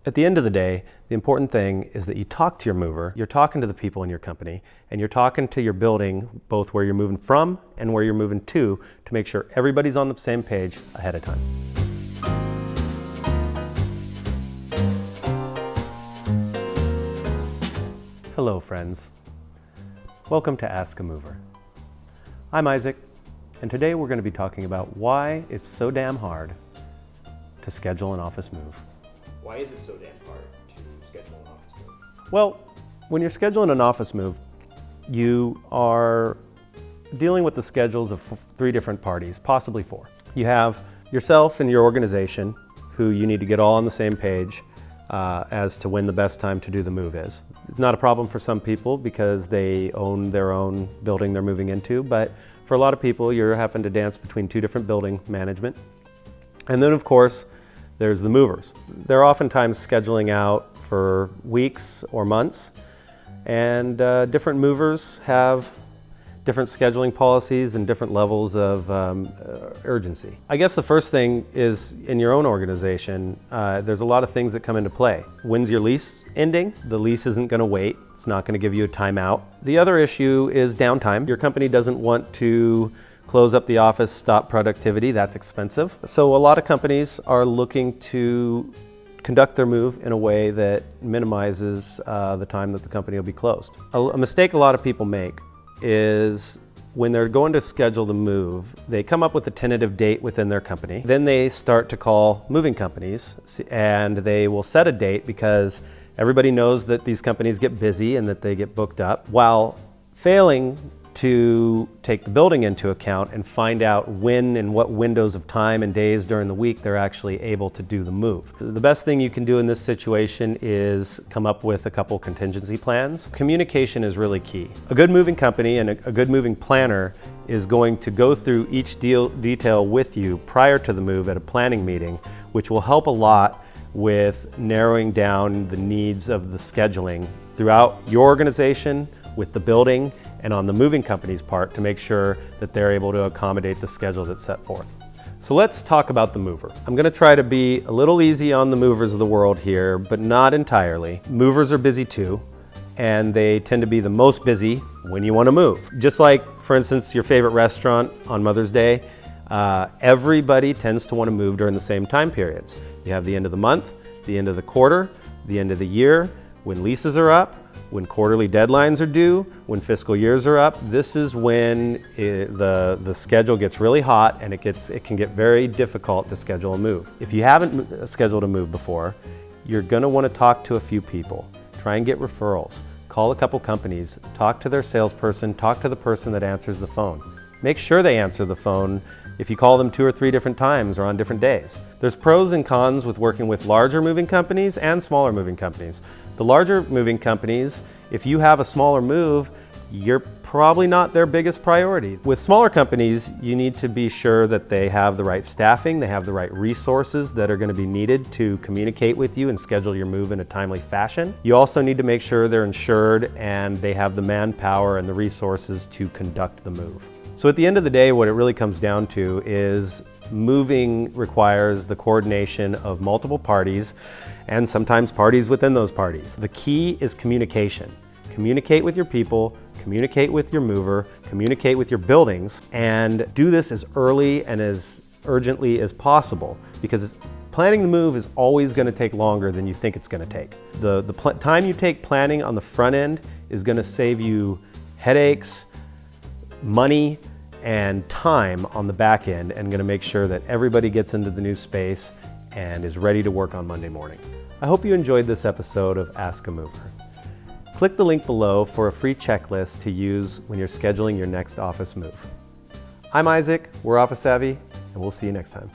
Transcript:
At the end of the day, the important thing is that you talk to your mover, you're talking to the people in your company, and you're talking to your building, both where you're moving from and where you're moving to make sure everybody's on the same page ahead of time. Hello, friends. Welcome to Ask a Mover. I'm Isaac, and today we're going to be talking about why it's so damn hard to schedule an office move. Why is it so damn hard to schedule an office move? Well, when you're scheduling an office move, you are dealing with the schedules of 3 different parties, possibly 4. You have yourself and your organization, who you need to get all on the same page as to when the best time to do the move is. It's not a problem for some people because they own their own building they're moving into, but for a lot of people, you're having to dance between 2 different building management. And then, of course, there's the movers. They're oftentimes scheduling out for weeks or months, and different movers have different scheduling policies and different levels of urgency. I guess the first thing is, in your own organization, there's a lot of things that come into play. When's your lease ending? The lease isn't going to wait. It's not going to give you a timeout. The other issue is downtime. Your company doesn't want to close up the office, stop productivity. That's expensive. So a lot of companies are looking to conduct their move in a way that minimizes the time that the company will be closed. A mistake a lot of people make is when they're going to schedule the move, they come up with a tentative date within their company. Then they start to call moving companies, and they will set a date because everybody knows that these companies get busy and that they get booked up, while failing to take the building into account and find out when and what windows of time and days during the week they're actually able to do the move. The best thing you can do in this situation is come up with a couple contingency plans. Communication is really key. A good moving company and a good moving planner is going to go through each detail with you prior to the move at a planning meeting, which will help a lot with narrowing down the needs of the scheduling throughout your organization, with the building, and on the moving company's part to make sure that they're able to accommodate the schedule that's set forth. So let's talk about the mover. I'm going to try to be a little easy on the movers of the world here, but not entirely. Movers are busy too, and they tend to be the most busy when you want to move. Just like, for instance, your favorite restaurant on Mother's Day, everybody tends to want to move during the same time periods. You have the end of the month, the end of the quarter, the end of the year, when leases are up, when quarterly deadlines are due, when fiscal years are up. This is when the schedule gets really hot, and it can get very difficult to schedule a move. If you haven't scheduled a move before, you're going to want to talk to a few people. Try and get referrals. Call a couple companies. Talk to their salesperson. Talk to the person that answers the phone. Make sure they answer the phone if you call them 2 or 3 different times or on different days. There's pros and cons with working with larger moving companies and smaller moving companies. The larger moving companies, if you have a smaller move, you're probably not their biggest priority. With smaller companies, you need to be sure that they have the right staffing, they have the right resources that are going to be needed to communicate with you and schedule your move in a timely fashion. You also need to make sure they're insured and they have the manpower and the resources to conduct the move. So at the end of the day, what it really comes down to is moving requires the coordination of multiple parties and sometimes parties within those parties. The key is communication. Communicate with your people, communicate with your mover, communicate with your buildings, and do this as early and as urgently as possible, because planning the move is always going to take longer than you think it's going to take. The time you take planning on the front end is going to save you headaches, money, and time on the back end, and going to make sure that everybody gets into the new space and is ready to work on Monday morning. I hope you enjoyed this episode of Ask a Mover. Click the link below for a free checklist to use when you're scheduling your next office move. I'm Isaac, we're Offisavvy, and we'll see you next time.